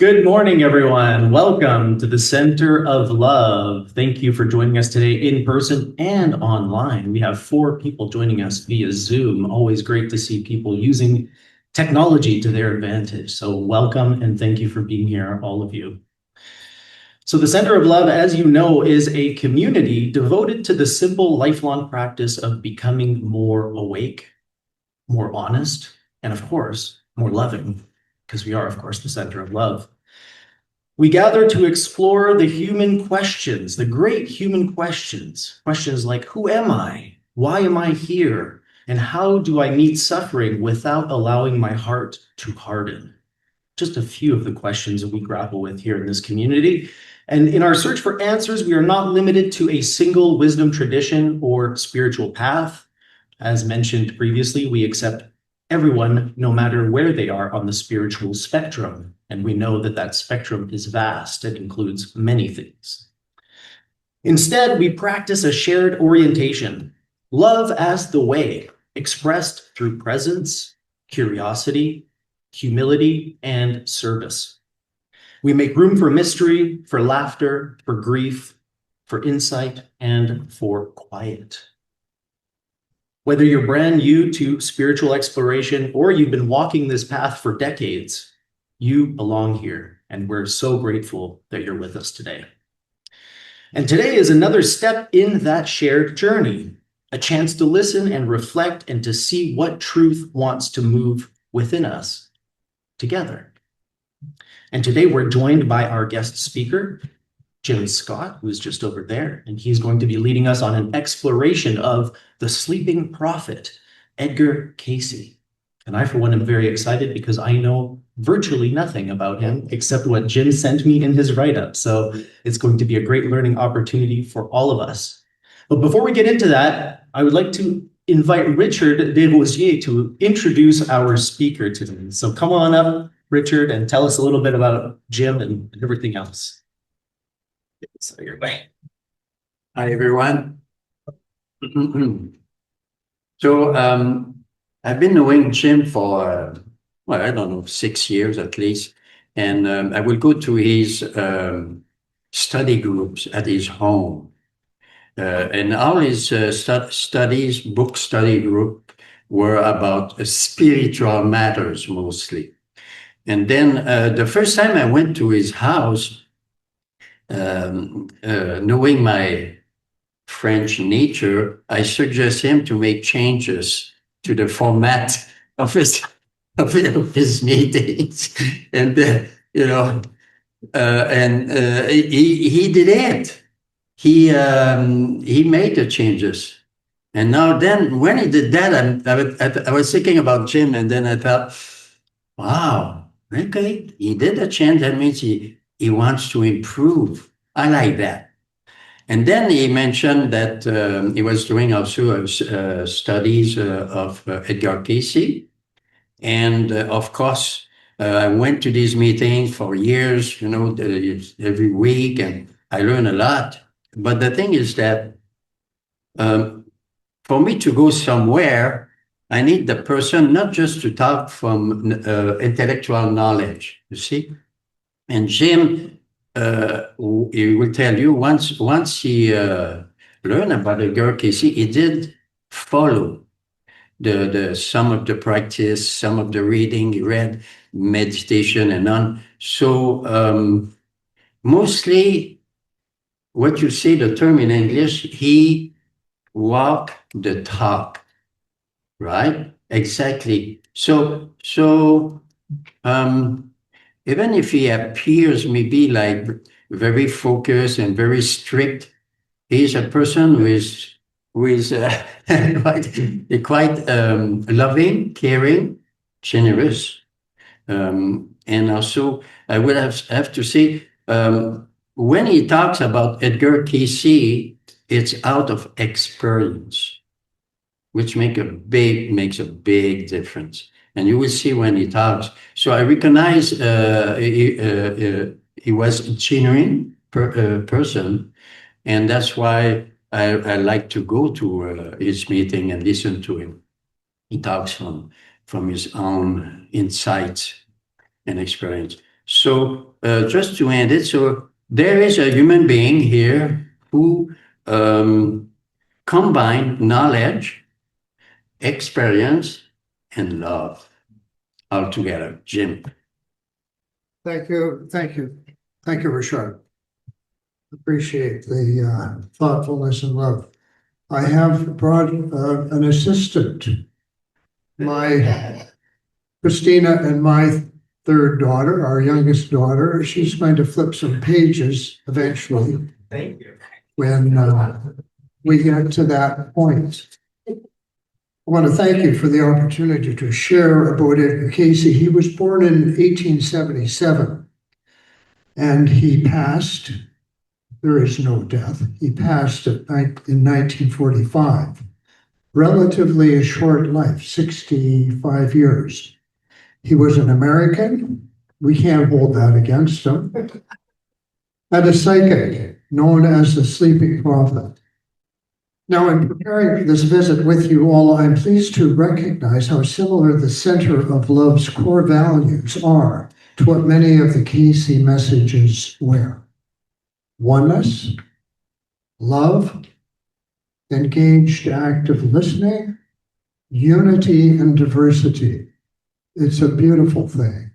Good morning, everyone. Welcome to the Center of Love. Thank you for joining us today in person and online. We have 4 people joining us via Zoom. Always great to see people using technology to their advantage. So welcome and thank you for being here, all of you. So the Center of Love, as you know, is a community devoted to the simple lifelong practice of becoming more awake, more honest, and of course, more loving, because we are, of course, the Center of Love. We gather to explore the human questions, the great human questions. Questions like, who am I? Why am I here? And how do I meet suffering without allowing my heart to harden? Just a few of the questions that we grapple with here in this community. And in our search for answers, we are not limited to a single wisdom tradition or spiritual path. As mentioned previously, we accept everyone, no matter where they are on the spiritual spectrum. And we know that that spectrum is vast. It includes many things. Instead, we practice a shared orientation, love as the way, expressed through presence, curiosity, humility, and service. We make room for mystery, for laughter, for grief, for insight, and for quiet. Whether you're brand new to spiritual exploration or you've been walking this path for decades, you belong here, and we're so grateful that you're with us today. And today is another step in that shared journey, a chance to listen and reflect and to see what truth wants to move within us together. And today we're joined by our guest speaker, Jim Scott, who's just over there, and he's going to be leading us on an exploration of the sleeping prophet, Edgar Cayce. And I, for one, am very excited because I know virtually nothing about him except what Jim sent me in his write-up. So it's going to be a great learning opportunity for all of us. But before we get into that, I would like to invite Richard Desrosiers to introduce our speaker today. So come on up, Richard, and tell us a little bit about Jim and everything else. So your way. Hi, everyone. So I've been knowing Jim for, well, I don't know, 6 years at least. And I will go to his study groups at his home. And all his studies, book study group, were about spiritual matters mostly. And then the first time I went to his house, knowing my French nature, I suggest him to make changes to the format of his meetings, and he did it. He made the changes, and now then when he did that, I was thinking about Jim, and then I thought, wow, okay, he did a change. That means he wants to improve. I like that. And then he mentioned that he was doing also studies of Edgar Cayce. And of course, I went to these meetings for years, every week, and I learned a lot. But the thing is that for me to go somewhere, I need the person not just to talk from intellectual knowledge, you see? And Jim, he will tell you, once he learned about Edgar Cayce, he did follow some of the practice, some of the reading, he read meditation and on. So mostly what you say, the term in English, he walk the talk, right? Exactly. So even if he appears maybe like very focused and very strict, he's a person who is quite loving, caring, generous, and also I would have to say when he talks about Edgar Cayce, it's out of experience, which makes a big difference. And you will see when he talks. So I recognize he was a genuine person, and that's why I like to go to his meeting and listen to him. He talks from his own insights and experience. So just to end it, so there is a human being here who combine knowledge, experience, and love all together. Jim. Thank you, thank you, thank you, Richard. Appreciate the thoughtfulness and love. I have brought an assistant. My Christina and my third daughter, our youngest daughter, she's going to flip some pages eventually. Thank you. When we get to that point. I want to thank you for the opportunity to share about Edgar Cayce. He was born in 1877 and he passed. There is no death. He passed in 1945. Relatively a short life, 65 years. He was an American. We can't hold that against him. And a psychic known as the Sleeping Prophet. Now, in preparing for this visit with you all, I'm pleased to recognize how similar the center of love's core values are to what many of the Cayce messages were. Oneness, love, engaged active listening, unity and diversity. It's a beautiful thing.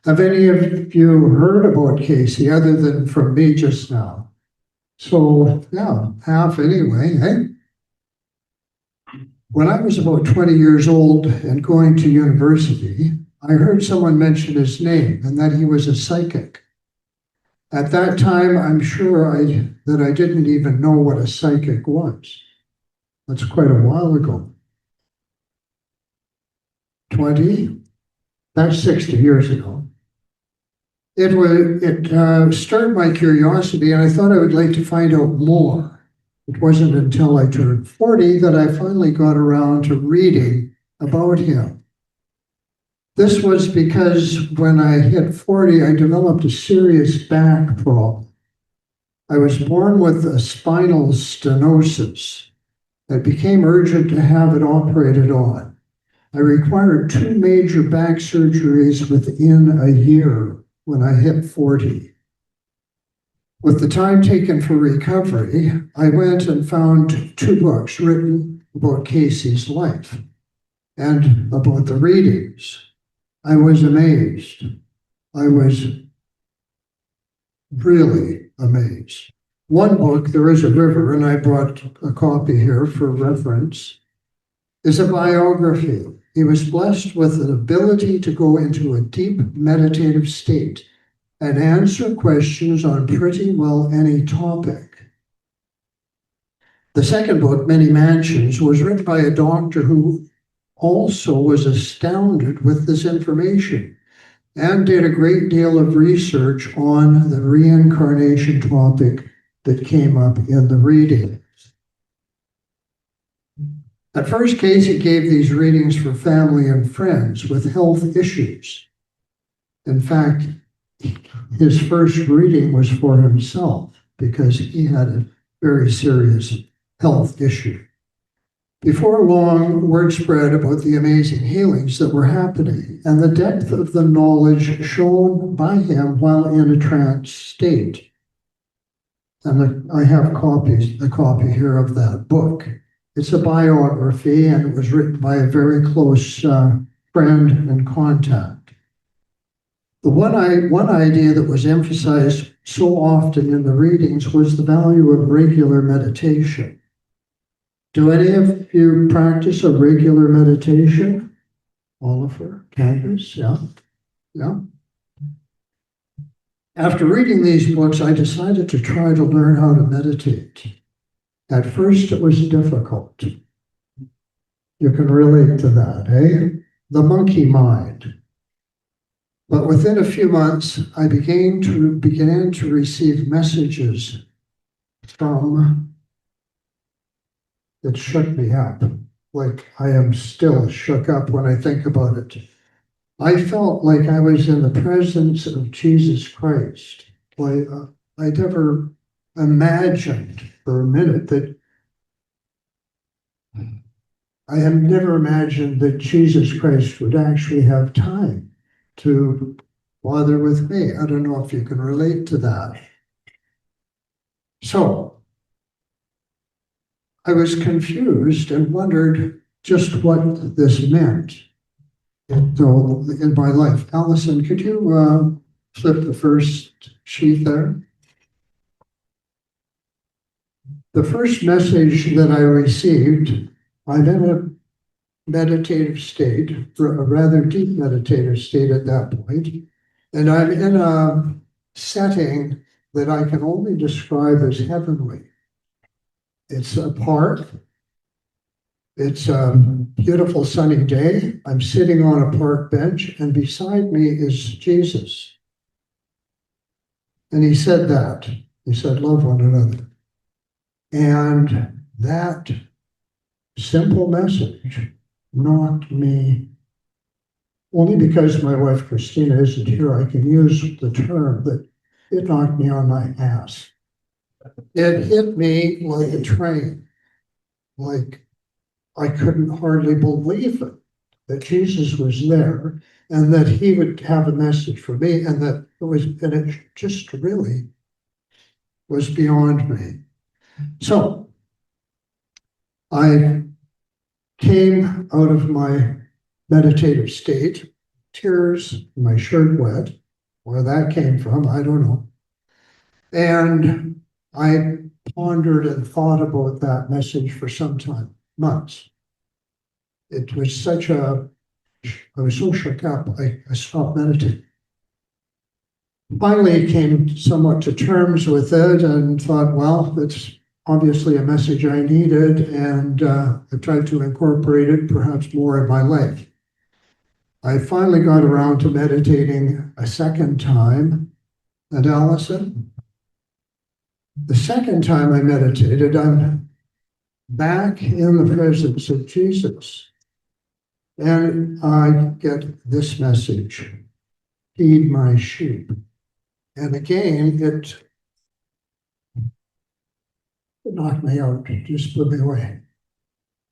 Have any of you heard about Cayce other than from me just now? So, yeah, half anyway, eh? When I was about 20 years old and going to university, I heard someone mention his name and that he was a psychic. At that time, I'm sure that I didn't even know what a psychic was. That's quite a while ago. 20? That's 60 years ago. It stirred my curiosity, and I thought I would like to find out more. It wasn't until I turned 40 that I finally got around to reading about him. This was because when I hit 40, I developed a serious back problem. I was born with a spinal stenosis. It became urgent to have it operated on. I required 2 major back surgeries within a year when I hit 40. With the time taken for recovery, I went and found 2 books written about Cayce's life and about the readings. I was amazed. I was really amazed. One book, There Is a River, and I brought a copy here for reference, is a biography. He was blessed with an ability to go into a deep meditative state and answer questions on pretty well any topic. The second book, Many Mansions, was written by a doctor who also was astounded with this information and did a great deal of research on the reincarnation topic that came up in the reading. At first, Cayce gave these readings for family and friends with health issues. In fact, his first reading was for himself because he had a very serious health issue. Before long, word spread about the amazing healings that were happening and the depth of the knowledge shown by him while in a trance state. And I have a copy here of that book. It's a biography and it was written by a very close friend and contact. The one idea that was emphasized so often in the readings was the value of regular meditation. Do any of you practice a regular meditation? Oliver, Candace, yeah. After reading these books, I decided to try to learn how to meditate. At first, it was difficult. You can relate to that, eh? The monkey mind. But within a few months, I began to receive messages from that shook me up. Like I am still shook up when I think about it. I felt like I was in the presence of Jesus Christ. Like I never imagined for a minute that I had never imagined that Jesus Christ would actually have time to bother with me. I don't know if you can relate to that. So I was confused and wondered just what this meant in my life. Allison, could you flip the first sheet there? The first message that I received, I'm in a meditative state, a rather deep meditative state at that point, and I'm in a setting that I can only describe as heavenly. It's a park. It's a beautiful sunny day. I'm sitting on a park bench, and beside me is Jesus. And he said that. He said, love one another. And that simple message knocked me, only because my wife Christina isn't here, I can use the term, but it knocked me on my ass. It hit me like a train, like I couldn't hardly believe it, that Jesus was there and that he would have a message for me, and that it just really was beyond me. So I came out of my meditative state, tears, my shirt wet. Where that came from, I don't know. And I pondered and thought about that message for some time, months. It was I was so shook up, I stopped meditating. Finally came somewhat to terms with it and thought, well, it's obviously a message I needed, and I tried to incorporate it perhaps more in my life. I finally got around to meditating a second time, and Allison, the second time I meditated, I'm back in the presence of Jesus. And I get this message, feed my sheep. And again, it knocked me out, it just blew me away.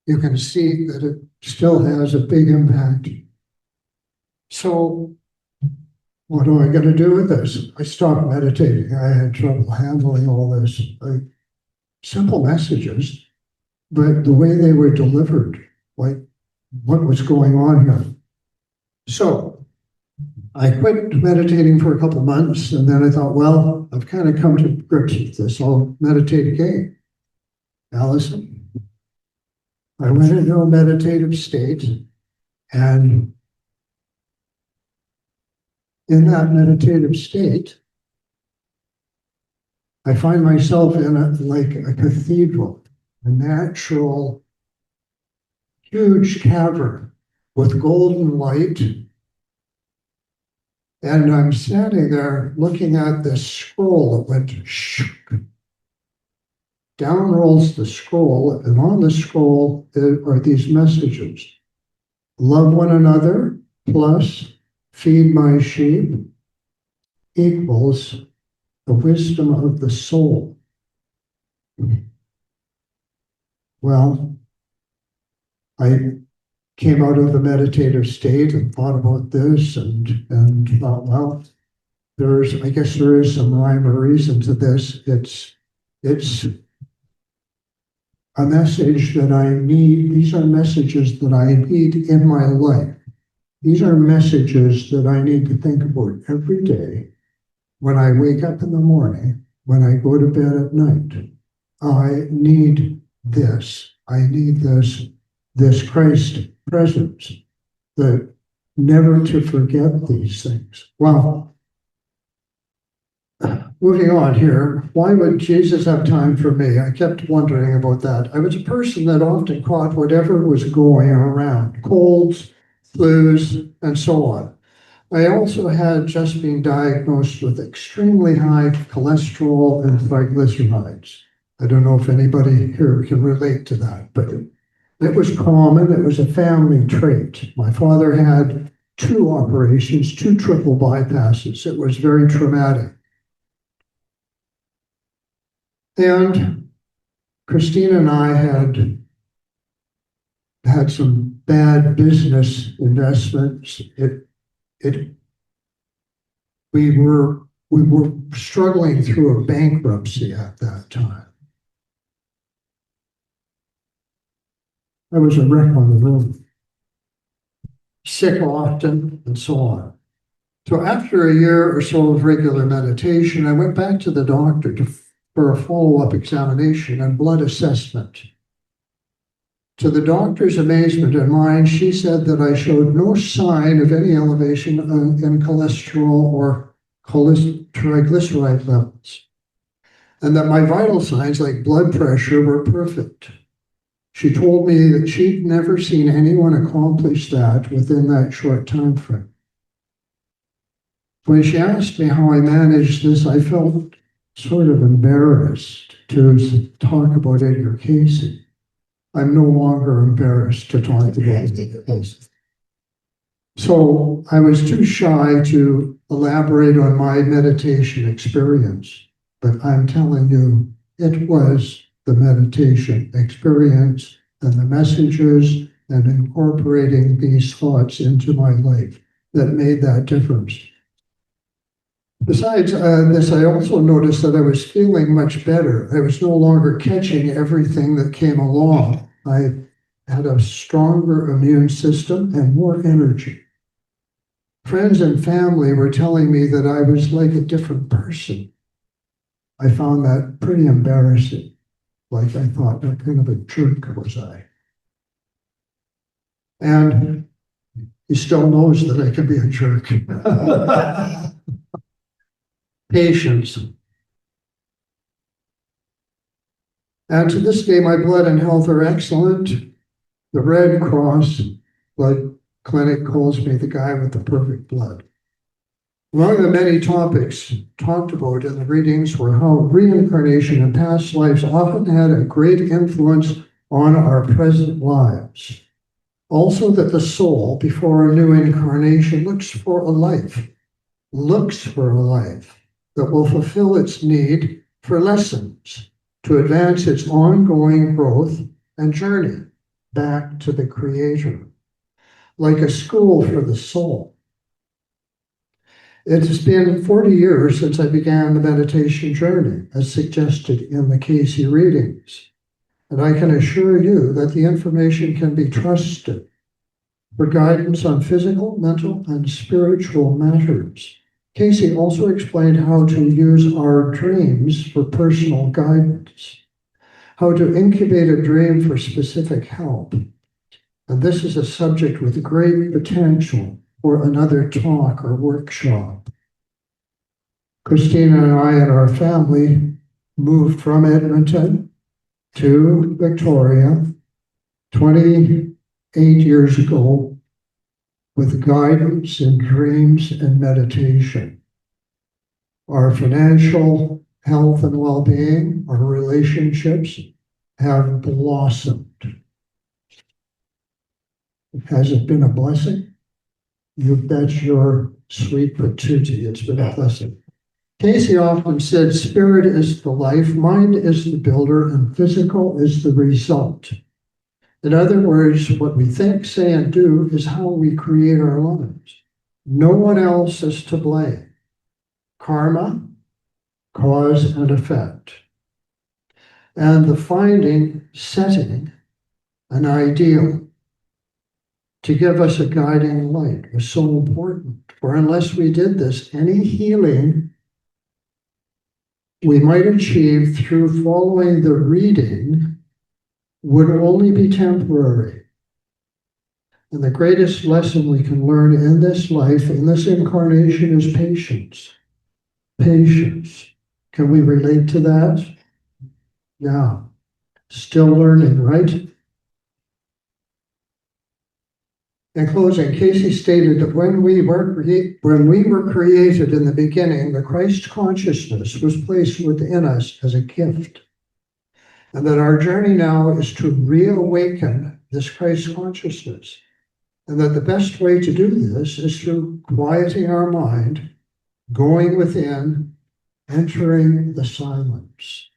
You can see that it still has a big impact. So what am I going to do with this? I stopped meditating. I had trouble handling all this. Simple messages, but the way they were delivered, like what was going on here. So I quit meditating for a couple of months, and then I thought, well, I've kind of come to grips with this. I'll meditate again. Allison, I went into a meditative state, and in that meditative state, I find myself in like a cathedral, a natural, huge cavern with golden light. And I'm standing there looking at this scroll that went shook. Down rolls the scroll, and on the scroll are these messages. Love one another plus feed my sheep equals the wisdom of the soul. Well, I came out of the meditative state and thought about this and thought, well, I guess there is some rhyme or reason to this. It's a message that I need. These are messages that I need in my life. These are messages that I need to think about every day. When I wake up in the morning, when I go to bed at night, I need this. I need this Christ presence, that never to forget these things. Well, moving on here, why would Jesus have time for me? I kept wondering about that. I was a person that often caught whatever was going around, colds, flus, and so on. I also had just been diagnosed with extremely high cholesterol and triglycerides. I don't know if anybody here can relate to that, but it was common. It was a family trait. My father had 2 operations, 2 triple bypasses. It was very traumatic. And Christina and I had some bad business investments. It We were struggling through a bankruptcy at that time. I was a wreck on the road, sick often, and so on. So after a year or so of regular meditation, I went back to the doctor for a follow-up examination and blood assessment. To the doctor's amazement and mine, she said that I showed no sign of any elevation in cholesterol or triglyceride levels, and that my vital signs like blood pressure were perfect. She told me that she'd never seen anyone accomplish that within that short time frame. When she asked me how I managed this, I felt sort of embarrassed to talk about Edgar Cayce. I'm no longer embarrassed to talk about Edgar Cayce. So I was too shy to elaborate on my meditation experience, but I'm telling you, it was the meditation experience and the messages and incorporating these thoughts into my life that made that difference. Besides this, I also noticed that I was feeling much better. I was no longer catching everything that came along. I had a stronger immune system and more energy. Friends and family were telling me that I was like a different person. I found that pretty embarrassing. Like I thought, what kind of a jerk was I? And he still knows that I can be a jerk. Patience. And to this day, my blood and health are excellent. The Red Cross Blood Clinic calls me the guy with the perfect blood. Among the many topics talked about in the readings were how reincarnation and past lives often had a great influence on our present lives. Also that the soul, before a new incarnation, looks for a life that will fulfill its need for lessons to advance its ongoing growth and journey back to the Creator, like a school for the soul. It has been 40 years since I began the meditation journey, as suggested in the Cayce readings, and I can assure you that the information can be trusted for guidance on physical, mental, and spiritual matters. Cayce also explained how to use our dreams for personal guidance, how to incubate a dream for specific help. And this is a subject with great potential for another talk or workshop. Christina and I and our family moved from Edmonton to Victoria 28 years ago with guidance in dreams and meditation. Our financial health and well-being, our relationships have blossomed. Has it been a blessing? You bet your sweet patootie it's been a blessing. Cayce often said, spirit is the life, mind is the builder, and physical is the result. In other words, what we think, say, and do is how we create our lives. No one else is to blame. Karma, cause and effect. And the finding, setting an ideal to give us a guiding light was so important. For unless we did this, any healing we might achieve through following the reading would only be temporary. And the greatest lesson we can learn in this life, in this incarnation, is patience. Patience. Can we relate to that? Yeah. Still learning, right? In closing, Cayce stated that when we were created in the beginning, the Christ consciousness was placed within us as a gift, and that our journey now is to reawaken this Christ consciousness, and that the best way to do this is through quieting our mind, going within, entering the silence.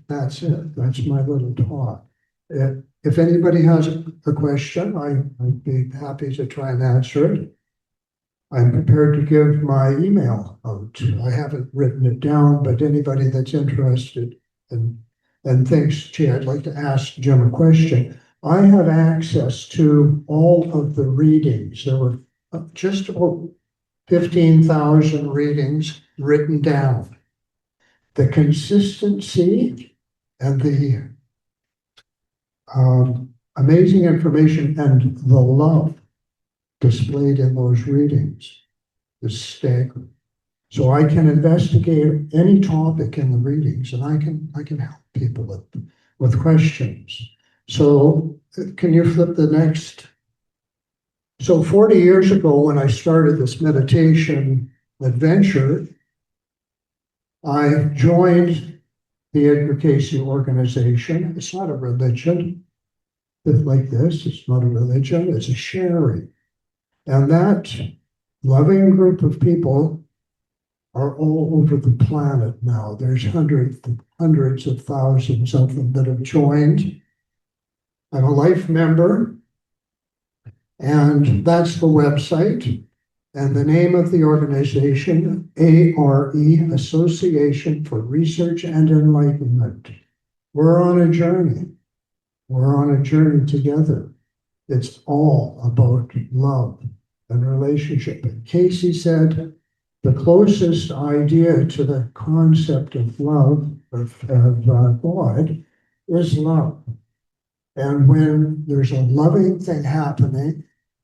That's it. That's my little talk. If anybody has a question, I'd be happy to try and answer it. I'm prepared to give my email out. I haven't written it down, but anybody that's interested and thinks, gee, I'd like to ask Jim a question. I have access to all of the readings. There were just about 15,000 readings written down. The consistency and the amazing information and the love displayed in those readings is staggering. So I can investigate any topic in the readings, and I can help people with questions. So can you flip the next? So 40 years ago, when I started this meditation adventure, I joined the Edgar Cayce organization. It's not a religion. It's like this. It's not a religion. It's a sharing. And that loving group of people are all over the planet now. There's hundreds of thousands of them that have joined. I'm a life member, and that's the website. And the name of the organization, ARE, Association for Research and Enlightenment. We're on a journey. We're on a journey together. It's all about love and relationship. And Cayce said, the closest idea to the concept of love, of God, is love. And when there's a loving thing happening,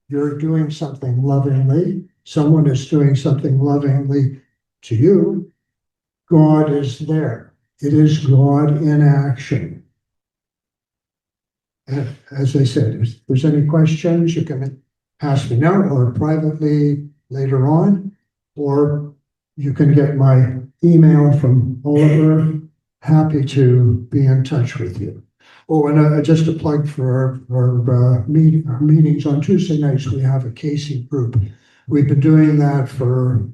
you're doing something lovingly, someone is doing something lovingly to you, God is there. It is God in action. And as I said, if there's any questions, you can ask me now or privately later on, or you can get my email from Oliver. Happy to be in touch with you. Oh, and just a plug for our meetings on Tuesday nights. We have a Cayce group. We've been doing that for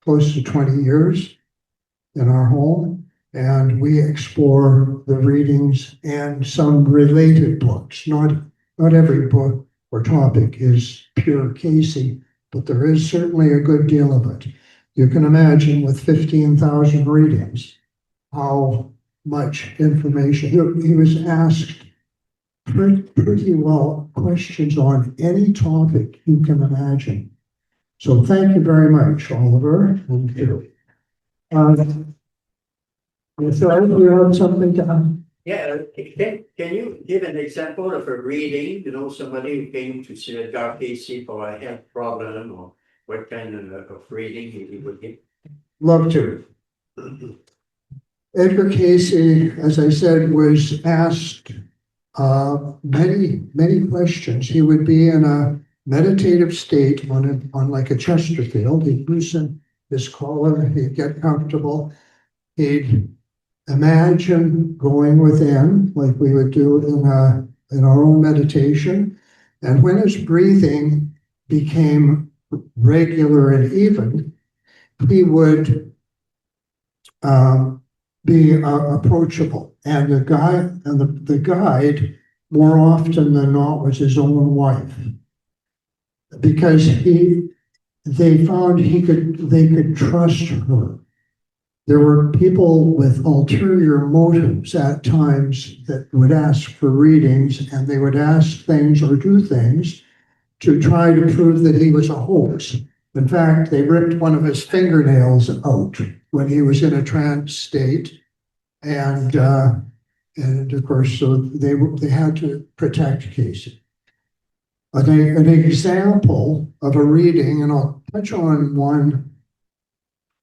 close to 20 years in our home, and we explore the readings and some related books. Not every book or topic is pure Cayce, but there is certainly a good deal of it. You can imagine with 15,000 readings how much information. He was asked pretty well questions on any topic you can imagine. So thank you very much, Oliver. Thank you. So you have something to add? Yeah, can you give an example of a reading, somebody who came to see Edgar Cayce for a health problem, or what kind of reading he would give? Love to. Edgar Cayce, as I said, was asked many questions. He would be in a meditative state on like a Chesterfield. He'd loosen his collar, he'd get comfortable, he'd imagine going within, like we would do in our own meditation. And when his breathing became regular and even, he would be approachable. And the guide, more often than not, was his own wife, because they found they could trust her. There were people with ulterior motives at times that would ask for readings, and they would ask things or do things to try to prove that he was a hoax. In fact, they ripped one of his fingernails out when he was in a trance state, and of course, so they had to protect Cayce. An example of a reading, and I'll touch on one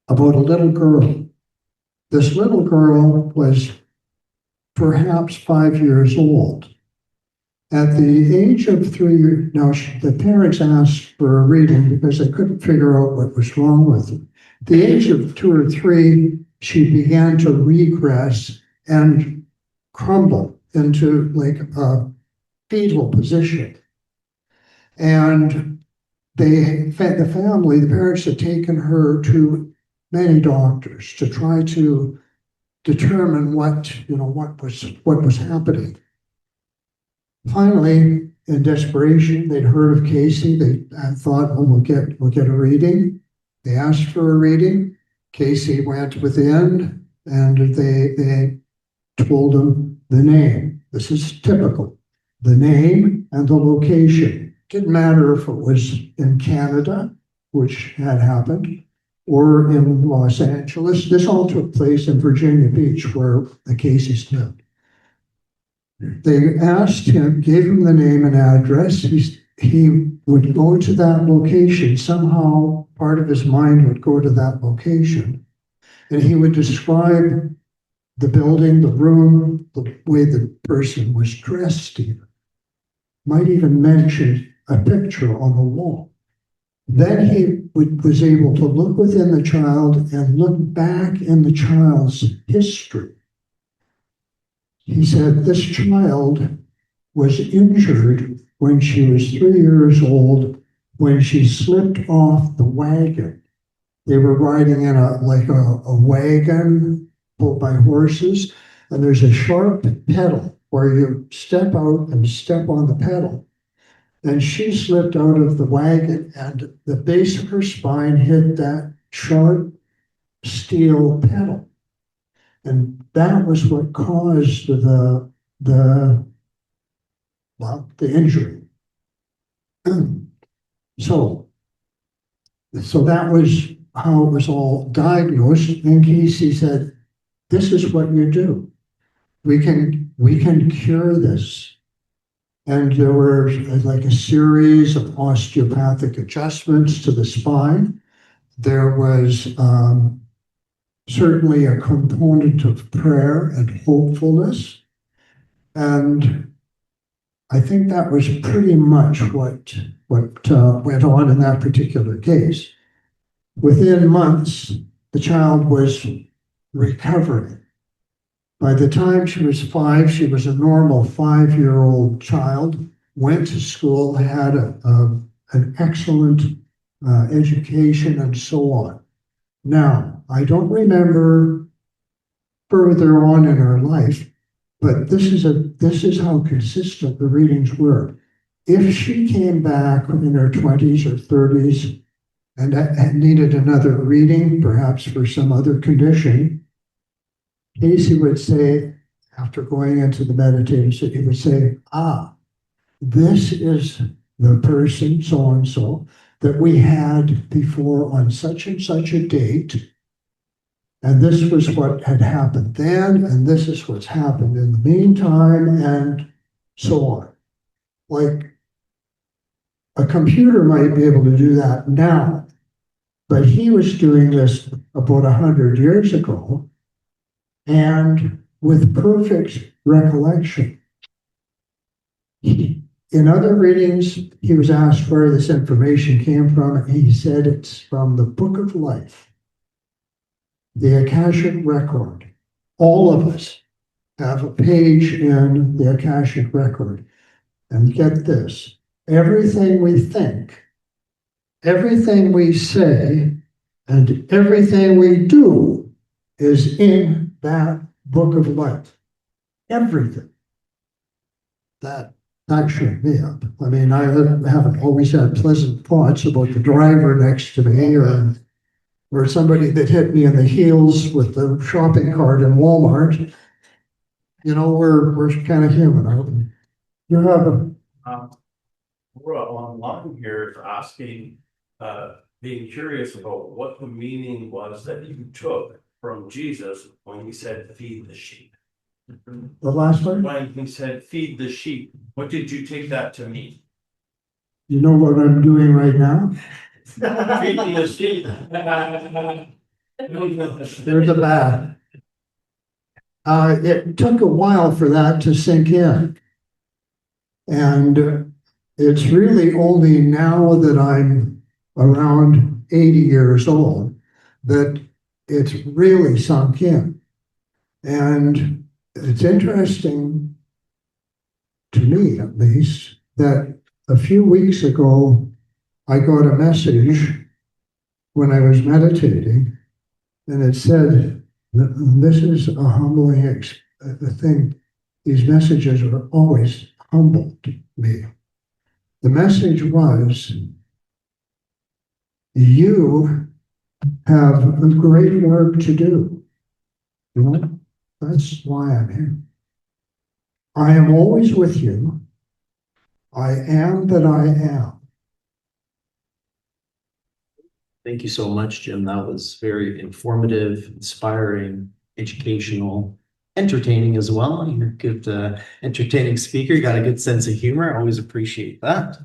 about a little girl. This little girl was perhaps 5 years old. At the age of 3, now the parents asked for a reading because they couldn't figure out what was wrong with her. At the age of 2 or 3, she began to regress and crumble into like a fetal position. And the parents had taken her to many doctors to try to determine what was happening. Finally, in desperation, they'd heard of Cayce. They thought, oh, we'll get a reading. They asked for a reading. Cayce went within, and they told him the name. This is typical. The name and the location. Didn't matter if it was in Canada, which had happened, or in Los Angeles. This all took place in Virginia Beach, where the Cayces lived. They asked him, gave him the name and address. He would go to that location. Somehow, part of his mind would go to that location, and he would describe the building, the room, the way the person was dressed even. Might even mention a picture on the wall. Then he was able to look within the child and look back in the child's history. He said this child was injured when she was 3 years old, when she slipped off the wagon. They were riding in a wagon pulled by horses, and there's a sharp pedal where you step out and step on the pedal. And she slipped out of the wagon, and the base of her spine hit that sharp steel pedal. And that was what caused the injury. So that was how it was all diagnosed. And Cayce said, this is what you do. We can cure this. And there were like a series of osteopathic adjustments to the spine. There was certainly a component of prayer and hopefulness. And I think that was pretty much what went on in that particular case. Within months, the child was recovering. By the time she was 5, she was a normal 5-year-old child, went to school, had an excellent education, and so on. Now, I don't remember further on in her life, but this is how consistent the readings were. If she came back in her 20s or 30s and needed another reading, perhaps for some other condition, Cayce would say, after going into the meditative state, he would say, this is the person, so-and-so, that we had before on such and such a date, and this was what had happened then, and this is what's happened in the meantime, and so on. Like, a computer might be able to do that now, but he was doing this about 100 years ago, and with perfect recollection. In other readings, he was asked where this information came from, and he said it's from the Book of Life, the Akashic Record. All of us have a page in the Akashic Record. And get this, everything we think, everything we say, and everything we do is in that Book of Life. Everything. That shook me up. I mean, I haven't always had pleasant thoughts about the driver next to me or somebody that hit me in the heels with the shopping cart in Walmart. You know, we're kind of human, aren't we? You have We're online here asking, being curious about what the meaning was that you took from Jesus when he said, feed the sheep. the last one. When he said, feed the sheep, what did you take that to mean? You know what I'm doing right now? Feeding the sheep. There's a bat. It took a while for that to sink in. And it's really only now that I'm around 80 years old that it's really sunk in. And it's interesting, to me at least, that a few weeks ago, I got a message when I was meditating, and it said, this is a humbling thing. These messages are always humbled me. The message was, you have a great work to do. You know, that's why I'm here. I am always with you. I am that I am. Thank you so much, Jim. That was very informative, inspiring, educational, entertaining as well. You're a good, entertaining speaker. You got a good sense of humor. I always appreciate that.